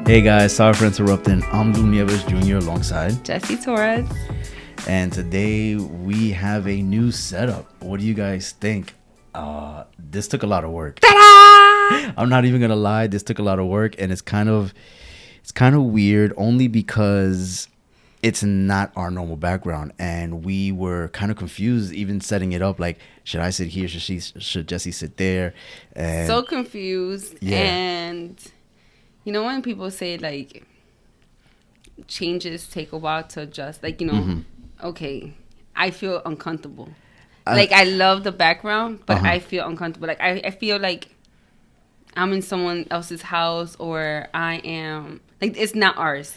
Hey guys, sorry for interrupting. I'm Lou Nieves Jr. alongside Jesse Torres. And today we have a new setup. What do you guys think? This took a lot of work. Ta-da! I'm not even gonna lie, this took a lot of work, and it's kind of weird only because it's not our normal background, and we were kind of confused even setting it up. Like, should I sit here? Should Jesse sit there? And So confused. Yeah. And you know when people say like changes take a while to adjust, like, you know, okay, I feel uncomfortable. Like, I love the background, but I feel uncomfortable. Like, I feel like I'm in someone else's house, or I am like, it's not ours.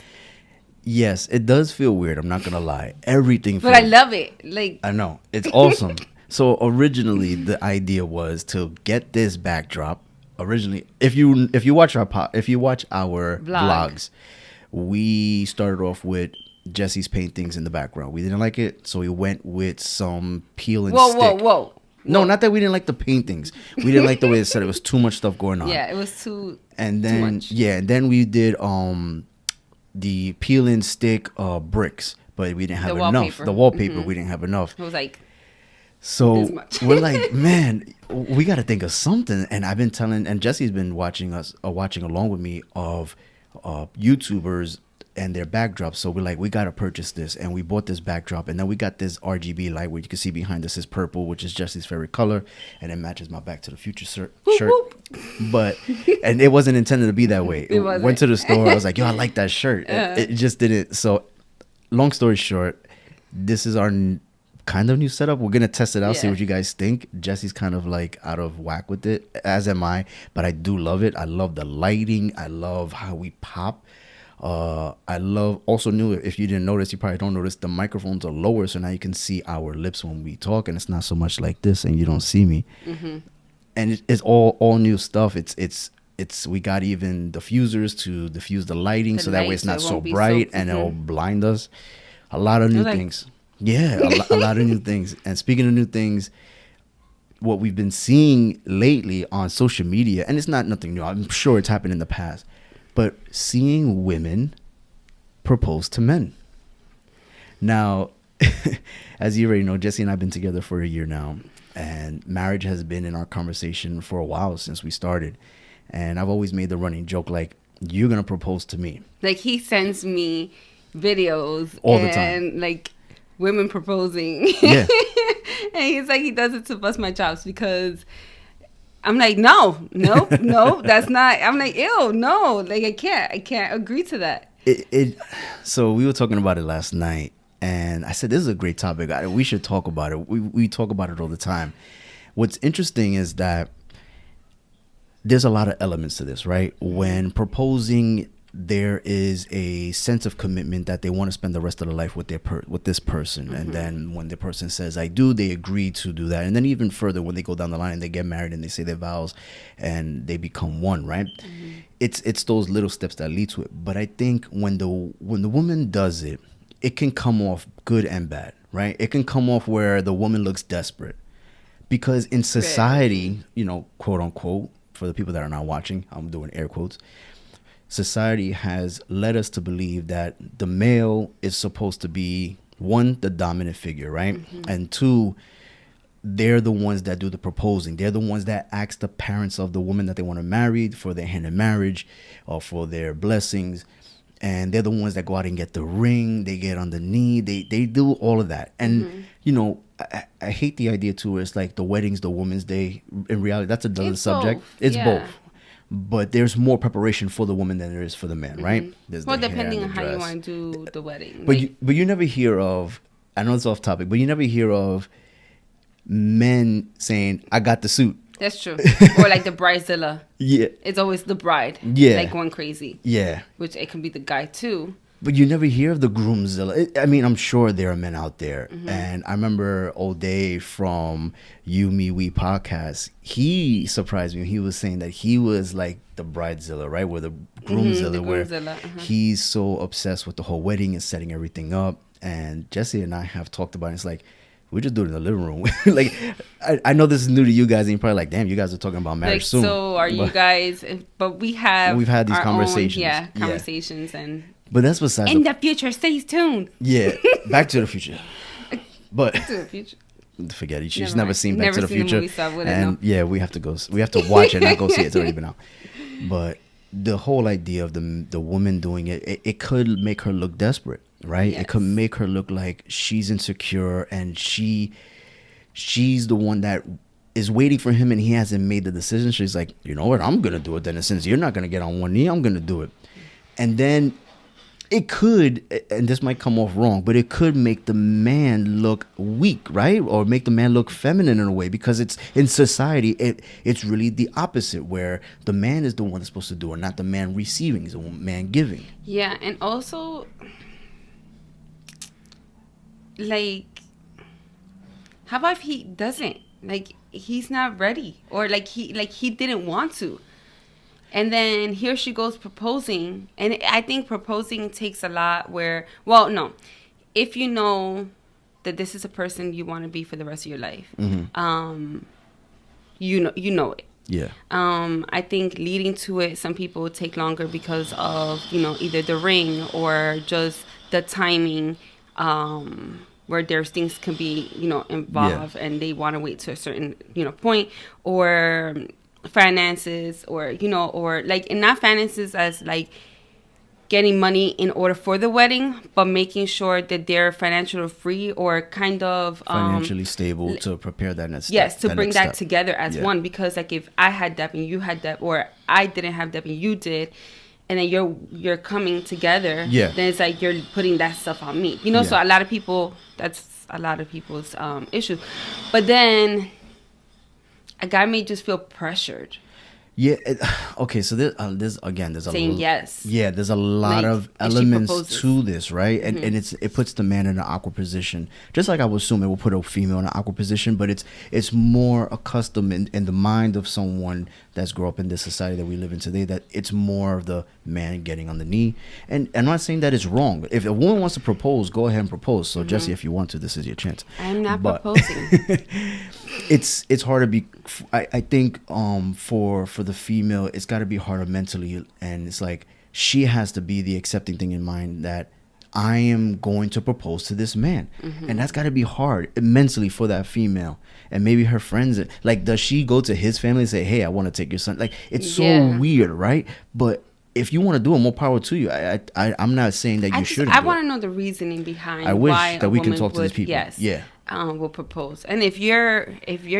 Yes, it does feel weird. I'm not gonna lie. Everything, But I love it. Like, I know, it's awesome. So originally, the idea was to get this backdrop. Originally, if you watch our vlogs, we started off with Jesse's paintings in the background. We didn't like it, so we went with some peel and stick. Whoa. No, not that we didn't like the paintings. We didn't like the way it said it was too much stuff going on. Yeah, it was too. And too then much. and then we did the peel and stick bricks, but we didn't have enough. Wallpaper. The wallpaper, we didn't have enough. It was like, So this much. we're like, man, we got to think of something. And I've been telling, and Jesse's been watching along with me of YouTubers and their backdrops. So we're like, we got to purchase this. And we bought this backdrop. And then we got this RGB light where you can see behind us is purple, which is Jesse's favorite color. And it matches my Back to the Future shirt. But, and it wasn't intended to be that way. It wasn't. Went to the store. I was like, yo, I like that shirt. It just didn't. So long story short, this is our kind of new setup. We're gonna test it out, see Yeah. what you guys think. Jesse's kind of like out of whack with it, as am I, but I do love it. I love the lighting. I love how we pop. I love also new. If you didn't notice, you probably don't notice, the microphones are lower, so now you can see our lips when we talk, and it's not so much like this, and you don't see me. And it's all new stuff. It's we got even diffusers to diffuse the lighting, so that way it's not so bright and it'll blind us. A lot of new things. Yeah, a lot of new things. And speaking of new things, what we've been seeing lately on social media, and it's not nothing new, I'm sure it's happened in the past, but seeing women propose to men. Now, as you already know, Jesse and I have been together for a year now, and marriage has been in our conversation for a while since we started. And I've always made the running joke, like, you're going to propose to me. like, he sends me videos All the time. and like women proposing. Yeah. And he's like, he does it to bust my chops, because I'm like, no, that's not. I'm like, ew, no, like, I can't agree to that. So we were talking about it last night, and I said, this is a great topic. We should talk about it. We talk about it all the time. What's interesting is that there's a lot of elements to this, right? When proposing, there is a sense of commitment that they want to spend the rest of their life with this person. And then when the person says, I do, they agree to do that. And then even further, when they go down the line and they get married and they say their vows and they become one, right? It's those little steps that lead to it. But I think when the woman does it, it can come off good and bad, right? It can come off where the woman looks desperate. Because in society, you know, quote unquote, for the people that are not watching, I'm doing air quotes, society has led us to believe that the male is supposed to be, one, the dominant figure, right? And two, they're the ones that do the proposing. They're the ones that ask the parents of the woman that they want to marry for their hand in marriage or for their blessings. And they're the ones that go out and get the ring. They get on the knee. They do all of that. And, you know, I hate the idea too where it's like the wedding's the woman's day. In reality, that's another subject. Both. It's Yeah. both. But there's more preparation for the woman than there is for the man, right? There's Well, the hair depending and on the how you dress. want to do the wedding. But Like, you never hear of, I know it's off topic, but you never hear of men saying, I got the suit. that's true. Or like the bridezilla. Yeah. It's always the bride. Yeah. Like, going crazy. Yeah. Which it can be the guy too. But you never hear of the groomzilla. I mean, I'm sure there are men out there. And I remember O'Day from You, Me, We podcast. He surprised me. He was saying that he was like the bridezilla, right? Where the groomzilla, where he's so obsessed with the whole wedding and setting everything up. And Jesse and I have talked about it. It's like, We just do it in the living room. Like, I know this is new to you guys, and you're probably like, damn, you guys are talking about marriage like, soon. So are you guys? But we've had these conversations. Conversations and. But that's besides. In the future, stay tuned. Yeah, Back to the Future. But Back to the Future. Forget it. She's never seen Back to the seen Future. The movie, so and yeah, we have to go. We have to watch it, not go see it. It's already been out. But the whole idea of the woman doing it could make her look desperate, right? Yes. It could make her look like she's insecure, and she's the one that is waiting for him, and he hasn't made the decision. She's like, you know what? I'm gonna do it then. And since you're not gonna get on one knee, I'm gonna do it. And then it could, and this might come off wrong, but it could make the man look weak, right? Or make the man look feminine in a way, because it's in society, it's really the opposite, where the man is the one that's supposed to do it, not the man receiving, it's the man giving. Yeah, and also, like, how about if he doesn't? Like, he's not ready, or like he didn't want to. And then here she goes proposing. And I think proposing takes a lot where, well, no. If you know that this is a person you want to be for the rest of your life, you know it. Yeah. I think leading to it, some people take longer because of, either the ring or just the timing, where there's things can be, involved, and they want to wait to a certain, point, or finances, or like, and not finances as like getting money in order for the wedding, but making sure that they're financially free, or kind of financially stable to prepare that next step. Yes, to bring that together as one, because like if I had debt and you had debt, or I didn't have debt and you did, and then you're coming together, then it's like you're putting that stuff on me, So a lot of people, that's a lot of people's issue. But then a guy may just feel pressured. Yeah. Okay. So there's a saying yes. Yeah. There's a lot of elements to this, right? And it puts the man in an awkward position. Just like I would assume it will put a female in an awkward position, but it's more accustomed in the mind of someone that's grew up in this society that we live in today, that it's more of the man getting on the knee. And I'm not saying that it's wrong. If a woman wants to propose, go ahead and propose. So Jesse, if you want to, this is your chance. I'm not proposing. It's hard to be. I think for the female, it's got to be harder mentally, and it's like she has to be the accepting thing in mind that I am going to propose to this man, and that's got to be hard mentally for that female. And maybe her friends, like, does she go to his family and say, "Hey, I want to take your son"? Like, it's so weird, right? But if you want to do it, more power to you. I'm not saying that you shouldn't. I want to know the reasoning behind. I wish why that we can talk to these people. Yes. Yeah. Will propose. And if you're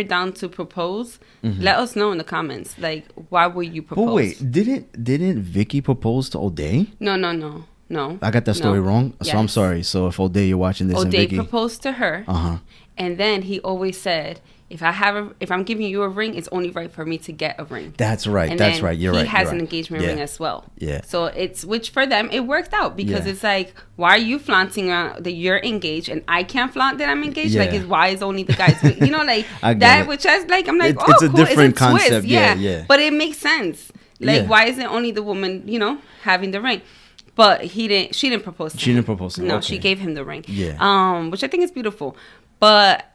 down to propose, let us know in the comments. Like, why will you propose? But wait, didn't Vicky propose to O'Day? No. I got that story wrong. Yes. So I'm sorry. So if O'Day, you're watching this, O'Day and Vicky proposed to her. And then he always said, if I'm giving you a ring, it's only right for me to get a ring. That's right. And that's right. You're right. He has an engagement ring as well. Yeah. So which for them it worked out, because it's like, why are you flaunting that you're engaged and I can't flaunt that I'm engaged? Like, why is only the guys? Like that, which is like, I'm like, it's a different concept. Twist. Yeah. But it makes sense. Like, why isn't only the woman, having the ring? But she didn't propose to him. She didn't propose to him. No, she gave him the ring. Yeah. Which I think is beautiful. But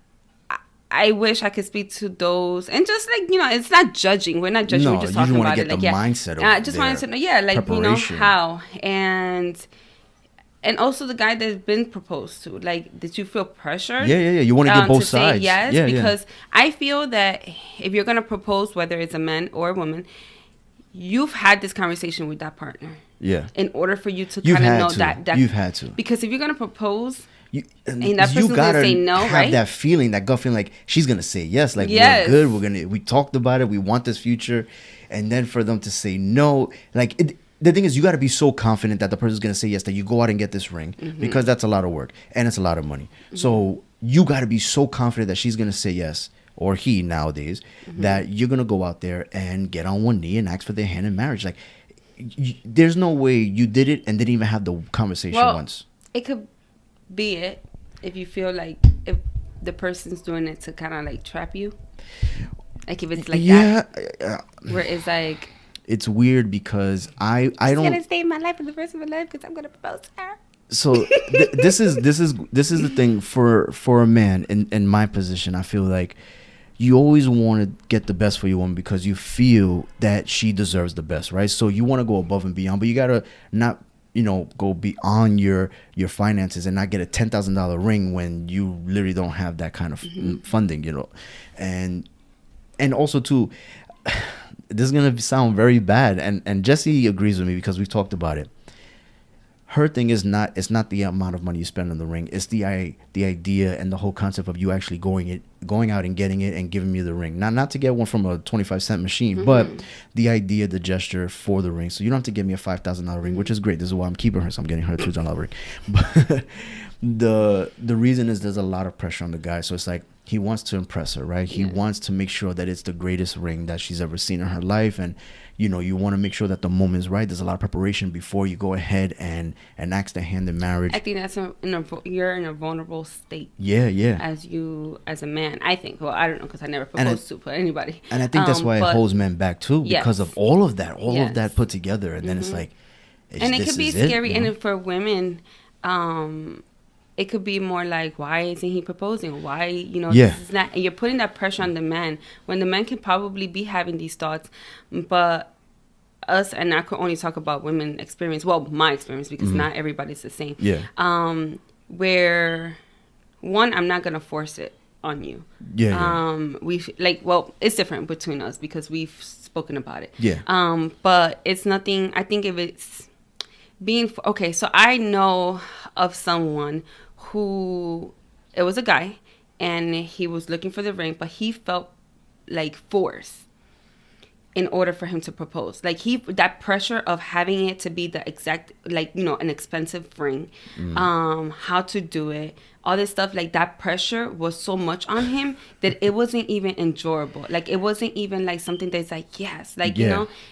I wish I could speak to those, and just like, it's not judging. We're not judging. We're just talking about it. Like, mindset. I just wanted to know, like, how, and also the guy that's been proposed to. Like, did you feel pressure? Yeah. You want to get both sides. Say yes, because I feel that if you're gonna propose, whether it's a man or a woman, you've had this conversation with that partner. Yeah. In order for you to kind of know that you've had to. Because if you're gonna propose, and that person's gonna say no, have right? That feeling, that gut feeling, like she's gonna say yes. Like, we're good. We talked about it. We want this future, and then for them to say no, like the thing is, you got to be so confident that the person's gonna say yes that you go out and get this ring, because that's a lot of work and it's a lot of money. So you got to be so confident that she's gonna say yes, or he nowadays, that you're gonna go out there and get on one knee and ask for their hand in marriage. Like, there's no way you did it and didn't even have the conversation once. It could be it if you feel like if the person's doing it to kind of like trap you, like if it's like that, where it's like, it's weird because I don't gonna stay in my life for the rest of my life because I'm gonna propose to her. So this is the thing for a man in my position. I feel like you always want to get the best for your woman because you feel that she deserves the best, right? So you want to go above and beyond, but you gotta not, go beyond your finances and not get a $10,000 ring when you literally don't have that kind of funding, and also too, this is gonna sound very bad, and Jesse agrees with me because we've talked about it. Her thing is it's not the amount of money you spend on the ring. It's the idea and the whole concept of you actually going out and getting it and giving me the ring. Not to get one from a 25-cent machine, but the idea, the gesture for the ring. So you don't have to give me a $5,000 ring, which is great. This is why I'm keeping her. So I'm getting her a $2,000 ring. But the reason is there's a lot of pressure on the guy. So it's like he wants to impress her, right? He wants to make sure that it's the greatest ring that she's ever seen in her life. And you want to make sure that the moment is right. There's a lot of preparation before you go ahead and ask the hand in marriage. I think that's you're in a vulnerable state. Yeah. As a man, I think. Well, I don't know because I never proposed to anybody. And I think that's why it holds men back too, because of all of that, of that put together, and then it's like, and it could be scary. And for women, it could be more like, why isn't he proposing? Why, this is not, and you're putting that pressure on the man when the man can probably be having these thoughts, but us, and I could only talk about women experience, well, my experience, because not everybody's the same. Yeah. Where, one, I'm not going to force it on you. Yeah. It's different between us because we've spoken about it. Yeah. But it's nothing, I think if it's okay, so I know of someone who, it was a guy, and he was looking for the ring, but he felt like force in order for him to propose. Like that pressure of having it to be the exact, an expensive ring, how to do it, all this stuff, like that pressure was so much on him that it wasn't even enjoyable. Like it wasn't even like something that's like, yes, and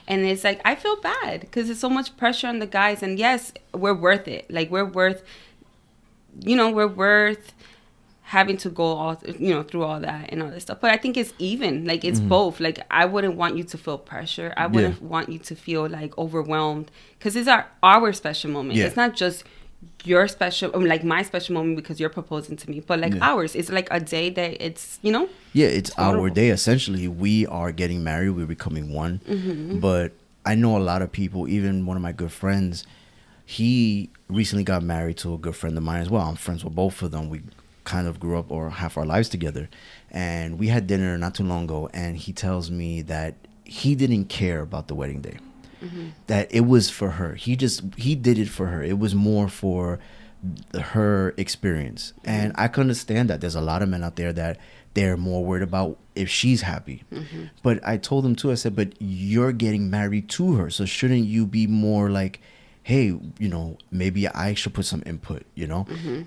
it's like, I feel bad because there's so much pressure on the guys, and yes, we're worth it. Like we're worth having to go all through all that and all this stuff. But I think it's even, like it's both. Like I wouldn't want you to feel pressure. I wouldn't want you to feel like overwhelmed, because it's our special moment. It's not just your special, like my special moment because you're proposing to me, but like ours. It's like a day that it's it's our day. Essentially, we are getting married, we're becoming one. But I know a lot of people, even one of my good friends, he recently got married to a good friend of mine as well. I'm friends with both of them. We kind of grew up or half our lives together, and we had dinner not too long ago, and he tells me that he didn't care about the wedding day, that it was for her. He did it for her. It was more for her experience. And I can understand that there's a lot of men out there that they're more worried about if she's happy. But I told him too, I said, but you're getting married to her, so shouldn't you be more like, hey, maybe I should put some input,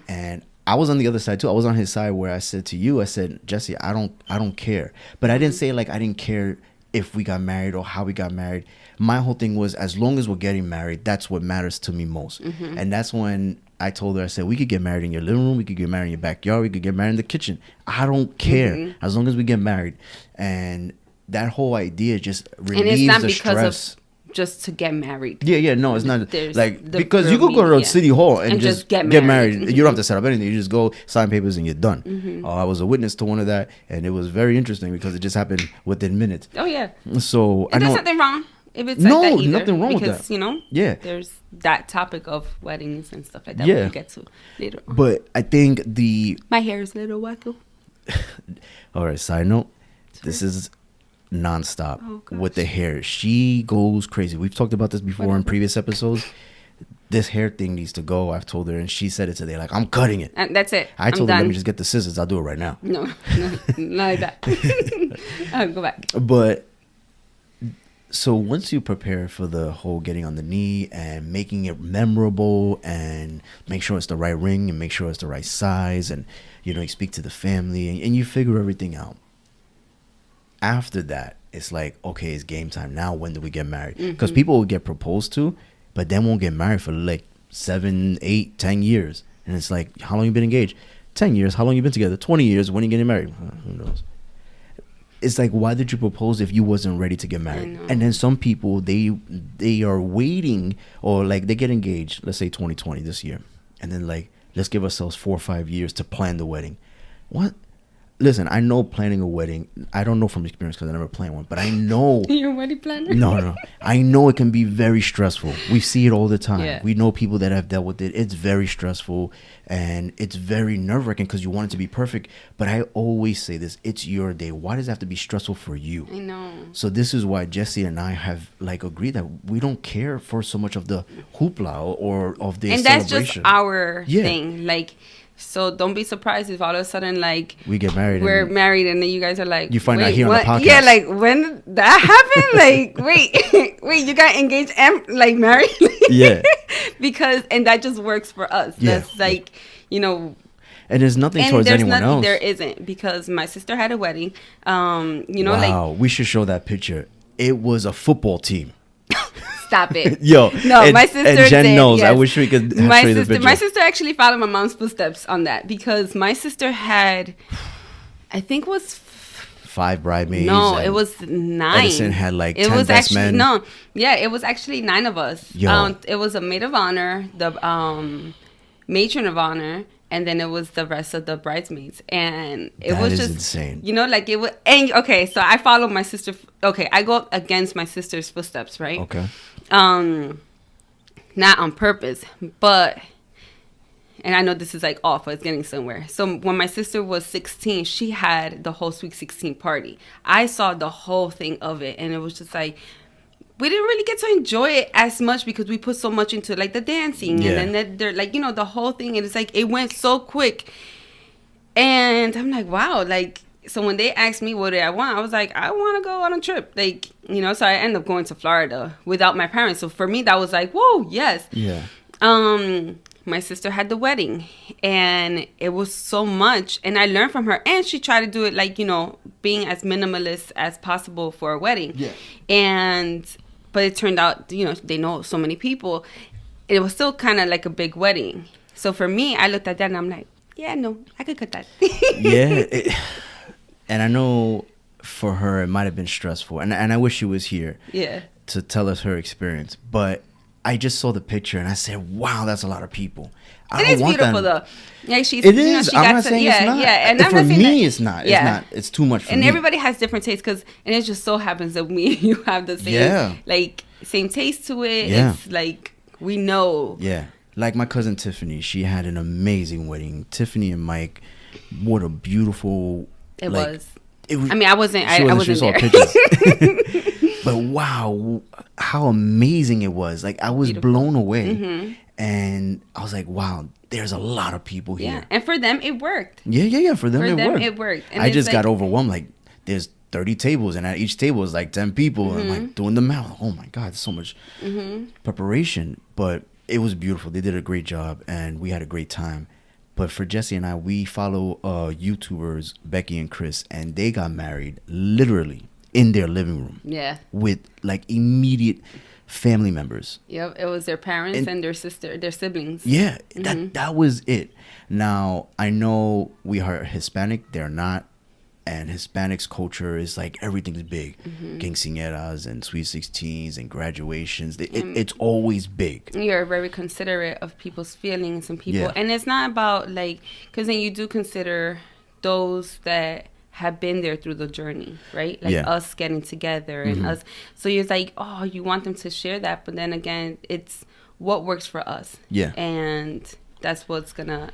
And I was on the other side too. I was on his side where I said to you, I said, Jesse, I don't care. But I didn't say like I didn't care if we got married or how we got married. My whole thing was, as long as we're getting married, that's what matters to me most. And that's when I told her, I said, we could get married in your living room, we could get married in your backyard, we could get married in the kitchen. I don't care as long as we get married. And that whole idea just relieves the stress. Just to get married. No, it's not like, because you could go to City Hall and just get married. You don't have to set up anything. You just go sign papers and you're done. I was a witness to one of that, and it was very interesting because it just happened within minutes. Oh yeah. So and there's nothing wrong if it's like that either, nothing wrong because, with that. There's that topic of weddings and stuff like that we'll get to later on. But I think my hair is a little wacko. All right, side note, this is nonstop with the hair. She goes crazy. We've talked about this before in previous episodes. This hair thing needs to go. I've told her, and she said it today. Like, I'm cutting it. And that's it. I told her, let me just get the scissors. I'll do it right now. No, not like that. I'll go back. But so once you prepare for the whole getting on the knee and making it memorable and make sure it's the right ring and make sure it's the right size, and you speak to the family and you figure everything out. After that, it's like, okay, it's game time. Now, when do we get married? Because people will get proposed to, but then won't get married for like 7, 8, 10 years. And it's like, how long you been engaged? 10 years. How long you been together? 20 years. When are you getting married? Who knows? It's like, why did you propose if you wasn't ready to get married? And then some people, they are waiting, or like they get engaged, let's say 2020 this year. and then like let's give ourselves 4 or 5 years to plan the wedding. What? Listen, I know planning a wedding. I don't know from experience because I never planned one, but I know. You're a wedding planner? No. I know it can be very stressful. We see it all the time. Yeah. We know people that have dealt with it. It's very stressful and it's very nerve-wracking because you want it to be perfect. But I always say this: it's your day. Why does it have to be stressful for you? I know. So this is why Jesse and I have like agreed that we don't care for so much of the hoopla or of the and celebration. that's just our thing. Like. So don't be surprised if all of a sudden, like, we get married. We're married, and then you guys are like, you find out here what? on the podcast. Yeah, like when did that happened? Like, wait, you got engaged and like married? Yeah. Because that just works for us. Yeah. That's like, you know. And there's nothing towards anyone else. There isn't, because my sister had a wedding. You know, wow, like, we should show that picture. It was a football team. Stop it. Yo, no, and, my sister and Jen did, knows. yes. I wish we could show you the picture. My sister actually followed my mom's footsteps on that, because my sister had, I think, was 5 bridesmaids. No, it was 9. Edison had like 10 it was best actually men. it was actually 9 of us. Yo. It was a maid of honor, the matron of honor, and then it was the rest of the bridesmaids, and that was is just insane. You know, like it was. And okay, so I follow my sister. Okay, I go against my sister's footsteps, right? Okay. Not on purpose, but. And I know this is like off, but it's getting somewhere. So when my sister was 16, she had the whole Sweet 16 party. I saw the whole thing of it, and it was just like, we didn't really get to enjoy it as much because we put so much into like the dancing and then they're like, you know, the whole thing. And it's like, it went so quick. And I'm like, wow, like, so when they asked me what did I want, I was like, I want to go on a trip. Like, you know, so I ended up going to Florida without my parents. So for me, that was like, whoa, yes. Yeah. My sister had the wedding, and it was so much, and I learned from her, and she tried to do it like, you know, being as minimalist as possible for a wedding. Yeah. But it turned out, you know, they know so many people. It was still kind of like a big wedding. So for me, I looked at that and I'm like, yeah, no, I could cut that. Yeah. And I know for her, it might have been stressful, and I wish she was here. Yeah. To tell us her experience, but I just saw the picture and I said, "Wow, that's a lot of people." It is beautiful though. Like it is. I'm not saying it's not. Yeah, and for me, it's not. It's not. It's too much for me. And everybody has different tastes, and it just so happens that me and you have the same, like same taste to it. Yeah. It's like we know. Yeah, like my cousin Tiffany, she had an amazing wedding. Tiffany and Mike, what a beautiful. It was. I mean, I wasn't saw there. Pictures. But wow, how amazing it was. Like, I was blown away. Mm-hmm. And I was like, wow, there's a lot of people here. Yeah, and for them, it worked. Yeah. For them, it worked. And I just got overwhelmed. Like, there's 30 tables, and at each table is like 10 people. Mm-hmm. And I'm like doing the math. Oh, my God, there's so much preparation. But it was beautiful. They did a great job, and we had a great time. But for Jesse and I, we follow YouTubers, Becky and Chris, and they got married literally in their living room. Yeah. With like immediate family members. Yep, it was their parents and their siblings. Yeah, that was it. Now, I know we are Hispanic, they're not. And Hispanics culture is like everything's big. Quinceañeras and Sweet 16s and graduations. It's always big. You're very considerate of people's feelings and people. Yeah. And it's not about like, because then you do consider those that have been there through the journey, right? Like us getting together and us. So you're like, oh, you want them to share that. But then again, it's what works for us. Yeah. And that's what's going to.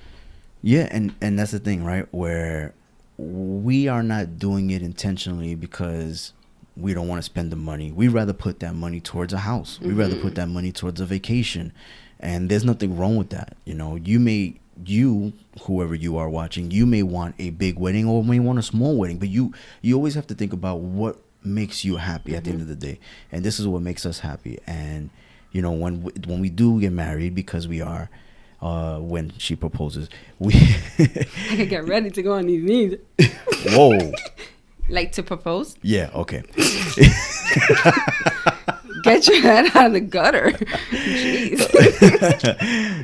Yeah. And that's the thing, right? Where we are not doing it intentionally because we don't want to spend the money. We'd rather put that money towards a house. We'd rather put that money towards a vacation. And there's nothing wrong with that. You know, whoever you are watching, you may want a big wedding or may want a small wedding, but you always have to think about what makes you happy at the end of the day. And this is what makes us happy. And, you know, when we do get married, because we are, when she proposes, I can get ready to go on these knees. Whoa. Like to propose? Yeah, okay. Get your head out of the gutter. Jeez.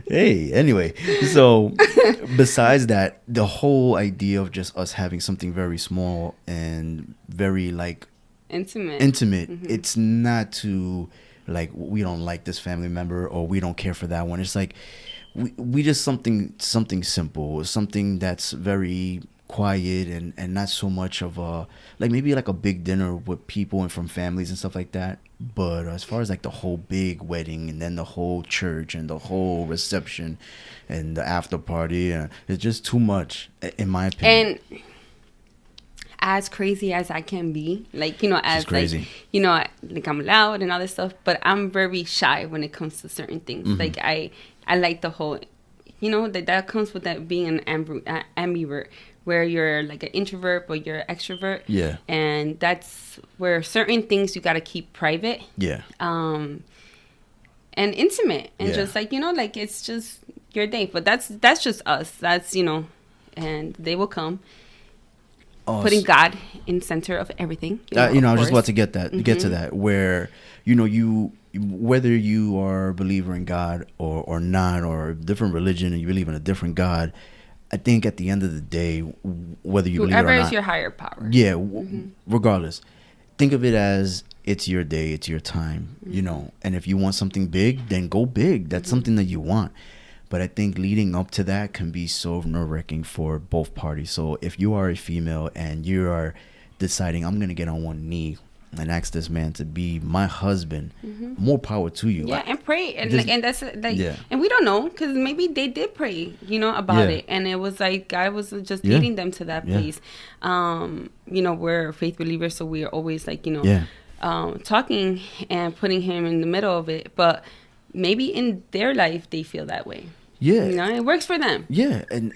Hey, anyway, so besides that, the whole idea of just us having something very small and very like intimate, it's not to like, we don't like this family member or we don't care for that one. It's like, we just something simple, something that's very quiet and not so much of a like maybe like a big dinner with people and from families and stuff like that. But as far as like the whole big wedding and then the whole church and the whole reception and the after party, it's just too much in my opinion. And as crazy as I can be, like, you know, as crazy. like, you know, like I'm loud and all this stuff, but I'm very shy when it comes to certain things. Mm-hmm. Like I like the whole, you know, that comes with that being an ambivert, where you're like an introvert but you're an extrovert. Yeah. And that's where certain things you got to keep private. Yeah. And intimate and just like, you know, like it's just your day. But that's just us. That's, you know, and they will come. Putting God in center of everything. I was just about to get to that, where, you know, whether you are a believer in God or not, or a different religion and you believe in a different God, I think at the end of the day, whether you believe it or not, whoever is your higher power. Yeah, regardless, think of it as it's your day, it's your time, you know. And if you want something big, then go big. That's something that you want. But I think leading up to that can be so nerve-wracking for both parties. So if you are a female and you are deciding, I'm going to get on one knee and ask this man to be my husband, more power to you. Yeah, and pray. And that's like, and we don't know, because maybe they did pray, you know, about it. And it was like God was just leading them to that place. You know, we're faith believers, so we're always like, you know, talking and putting him in the middle of it. But maybe in their life, they feel that way. Yeah. You know, it works for them. Yeah. And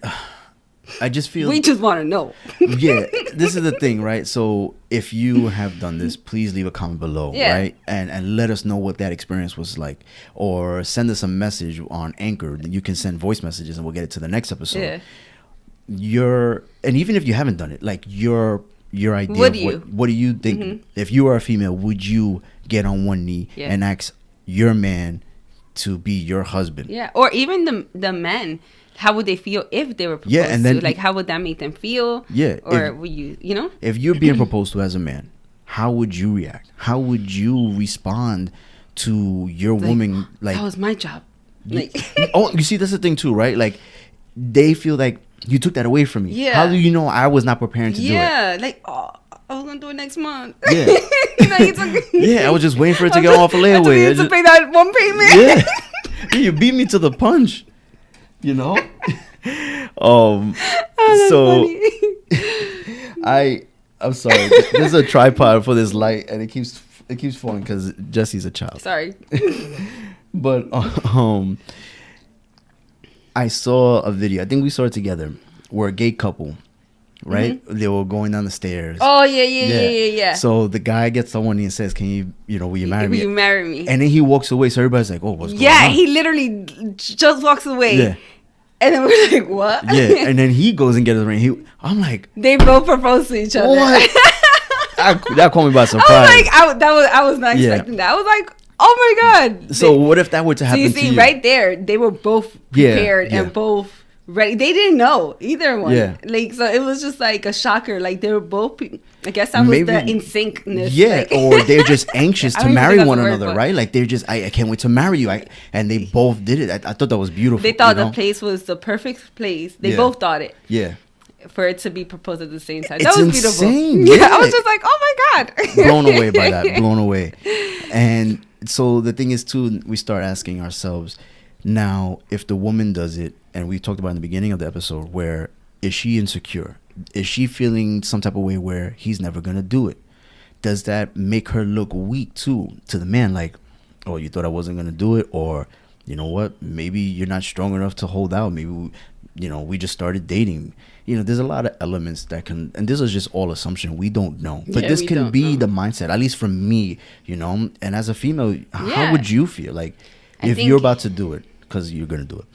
I just feel... We just want to know. Yeah. This is the thing, right? So if you have done this, please leave a comment below, right? And let us know what that experience was like. Or send us a message on Anchor. You can send voice messages and we'll get it to the next episode. Yeah. And even if you haven't done it, like your idea what do you think? If you are a female, would you get on one knee and ask your man to be your husband? Yeah. Or even the men, how would they feel if they were proposed and then, to? Like, how would that make them feel? Yeah. Or would you know? If you're being proposed to as a man, how would you react? How would you respond to your woman? Like, that was my job. Like, you see, that's the thing too, right? Like, they feel like you took that away from me. Yeah. How do you know I was not preparing to do it? Yeah. Like, I was gonna do it next month. Yeah. Yeah, I was just waiting for it to get off a layaway. I just pay that one payment. Yeah. You beat me to the punch. You know? So I'm sorry. There's a tripod for this light and it keeps falling because Jesse's a child. Sorry. But I saw a video. I think we saw it together. We're a gay couple. Right? They were going down the stairs. Oh, yeah. So the guy gets on one knee and says, can will you marry me? Will you marry me? And then he walks away. So everybody's like, oh, what's going on? Yeah, he literally just walks away. Yeah. And then we're like, what? Yeah. And then he goes and gets the ring. I'm like, they both propose to each other. What? That caught me by surprise. I was not expecting that. I was like, oh my God. So what if that were to happen to you? So you see, right there, they were both prepared and both ready. They didn't know either one. Yeah. Like, so it was just like a shocker. Like, they were both, I guess that was the in syncness. Yeah. Like, or they're just anxious to marry one another, right? Like, they're just, I can't wait to marry you. And they both did it. I thought that was beautiful. They thought the place was the perfect place. They both thought it. Yeah. For it to be proposed at the same time. That was insane. Beautiful. Yeah. I was just like, oh my God. Blown away by that. Blown away. And so the thing is, too, we start asking ourselves, now, if the woman does it, and we talked about in the beginning of the episode, where is she insecure? Is she feeling some type of way where he's never going to do it? Does that make her look weak, too, to the man? Like, oh, you thought I wasn't going to do it? Or, you know what? Maybe you're not strong enough to hold out. Maybe, we just started dating. There's a lot of elements that can, and this is just all assumption. We don't know. But this can be the mindset, at least for me, and as a female, how would you feel? Like, if you're about to do it, because you're going to do it.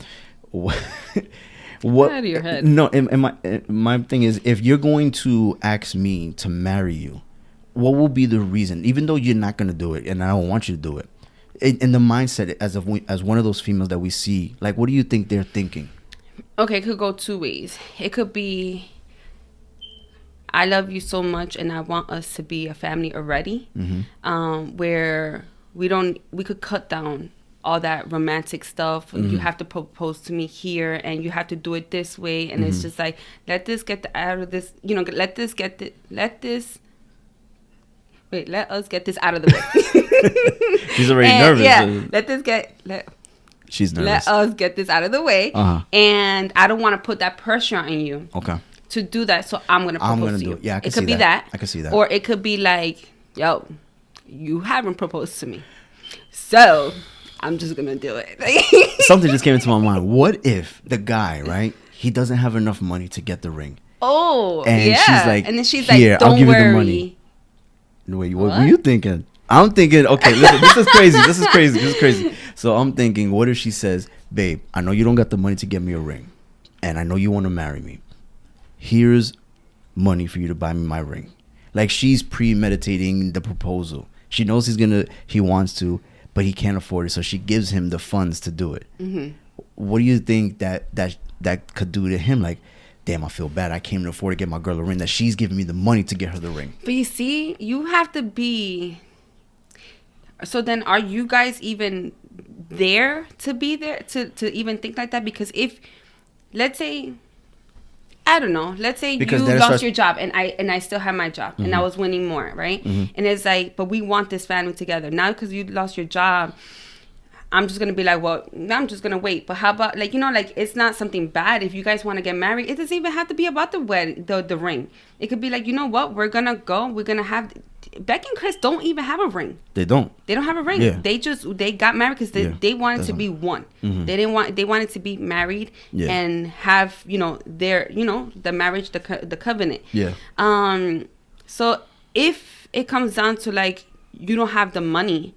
What? Out of your head. No, and my thing is, if you're going to ask me to marry you, what will be the reason? Even though you're not going to do it, and I don't want you to do it, in the mindset as one of those females that we see, like, what do you think they're thinking? Okay, it could go two ways. It could be, I love you so much, and I want us to be a family already, where we could cut down all that romantic stuff. You have to propose to me here, and you have to do it this way. And it's just like, let us get out of this out of the way. She's already nervous. Yeah, she's nervous. Let us get this out of the way. And I don't want to put that pressure on you. Okay. To do that, so I'm gonna propose to you. Yeah, it could be that. I can see that. Or it could be like, yo, you haven't proposed to me, so I'm just gonna do it. Something just came into my mind. What if the guy, right? He doesn't have enough money to get the ring. Oh, and yeah. she's like, and then she's here, like, don't I'll give worry. you the money. Wait, what were you thinking? I'm thinking, okay, listen, this is crazy. So I'm thinking, what if she says, babe, I know you don't got the money to get me a ring, and I know you want to marry me. Here's money for you to buy me my ring. Like, she's premeditating the proposal. She knows he wants to, but he can't afford it. So she gives him the funds to do it. What do you think that could do to him? Like, damn, I feel bad. I can't even afford to get my girl a ring, that she's giving me the money to get her the ring. But you see, you have to be. So then, are you guys even there to be there to even think like that? Because if, let's say, I don't know. Let's say you lost your job and I still have my job and I was winning more, right? And it's like, but we want this family together. Now because you lost your job, I'm just going to be like, well, I'm just going to wait. But how about, like, like, it's not something bad if you guys want to get married. It doesn't even have to be about the wedding, the ring. It could be like, you know what? We're going to go. We're going to have... Beck and Chris don't even have a ring. They don't have a ring. Yeah. They got married because they wanted to be one. They wanted to be married and have, their, the marriage, the covenant. Yeah. So if it comes down to, like, you don't have the money,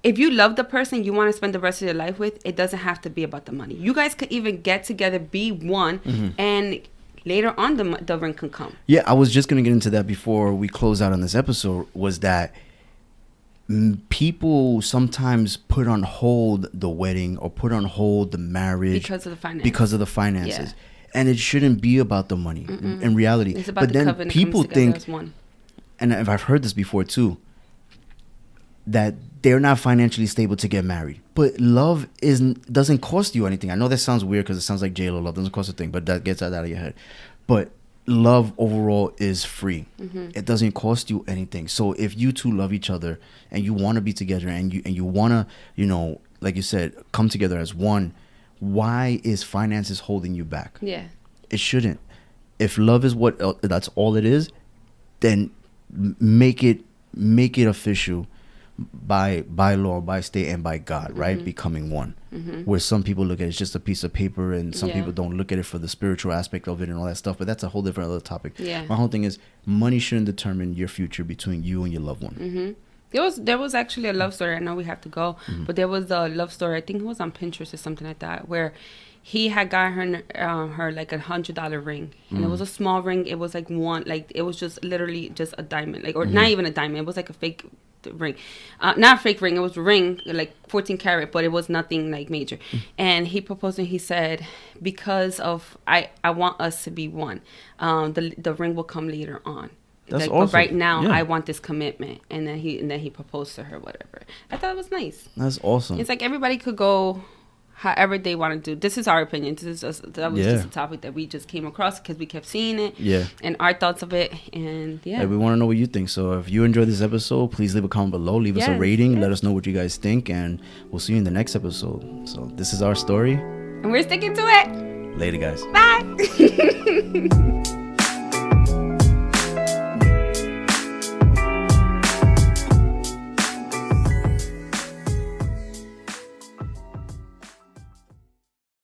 if you love the person you want to spend the rest of your life with, it doesn't have to be about the money. You guys could even get together, be one, and later on the ring can come. Yeah, I was just going to get into that before we close out on this episode, was that people sometimes put on hold the wedding or put on hold the marriage because of the finances. Yeah. And it shouldn't be about the money in reality. It's about the covenant. People think, and I've heard this before too, that they're not financially stable to get married. But love doesn't cost you anything. I know that sounds weird because it sounds like J-Lo. Love doesn't cost a thing, but that gets that out of your head. But love overall is free. It doesn't cost you anything. So if you two love each other and you want to be together and you want to, like you said, come together as one, why is finances holding you back? Yeah. It shouldn't. If love is that's all it is, then make it official by law, by state, and by God, right? Becoming one. Where some people look at it as just a piece of paper, and some people don't look at it for the spiritual aspect of it and all that stuff. But that's a whole different other topic. Yeah. My whole thing is money shouldn't determine your future between you and your loved one. There was actually a love story. I know we have to go, but there was a love story. I think it was on Pinterest or something like that, where he had got her like $100 ring, and it was a small ring. It was like it was just literally just a diamond, like, or not even a diamond. It was like a fake ring, not a fake ring. It was a ring, like 14 karat, but it was nothing like major. And he proposed, and he said, because of I want us to be one. The ring will come later on. That's like, awesome. But right now, I want this commitment, and then he proposed to her, whatever. I thought it was nice. That's awesome. It's like everybody could go however they want to do. This is our opinion. That was just a topic that we just came across because we kept seeing it. Yeah. And our thoughts of it, and Hey, we want to know what you think. So if you enjoyed this episode, please leave a comment below. Leave us a rating. Let us know what you guys think, and we'll see you in the next episode. So this is our story, and we're sticking to it. Later, guys. Bye.